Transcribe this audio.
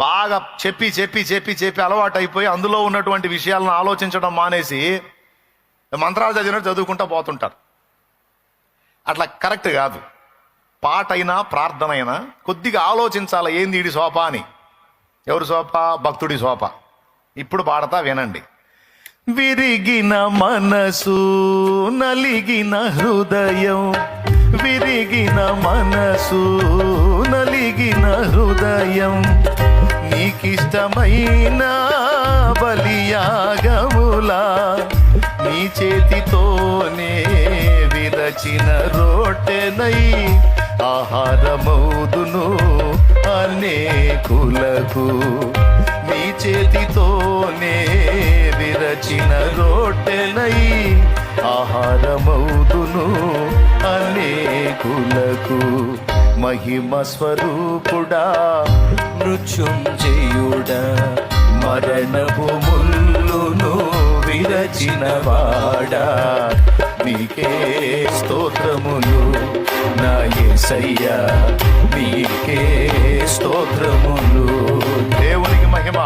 బాగా చెప్పి చెప్పి చెప్పి చెప్పి అలవాటు అయిపోయి అందులో ఉన్నటువంటి విషయాలను ఆలోచించడం మానేసి మంత్రాలు చదివినట్టు చదువుకుంటూ పోతుంటారు. అట్లా కరెక్ట్ కాదు. పాట అయినా ప్రార్థన అయినా కొద్దిగా ఆలోచించాలి, ఏంది ఈడి సోప అని. ఎవరి సోప? భక్తుడి సోప. ఇప్పుడు పాడతా వినండి. విరిగిన మనసు నలిగిన హృదయం, విరిగిన మనసు నలిగిన హృదయం, నీకిష్టమైన బలియాగములా నీ చేతితోనే విరచిన రొట్టెనై ఆహారమౌదును అనేకులకు. నీ చేతితోనే విరచిన రొట్టెనై ఆహారమౌదును అనేకులకు. మహిమ స్వరూపుడా మృత్యుంజయుడా, మరణపు ముల్లును విరచిన వాడా, నీకే స్తోత్రములు నా యేసయ్యా, నీకే స్తోత్రములు. దేవునికి మహిమ.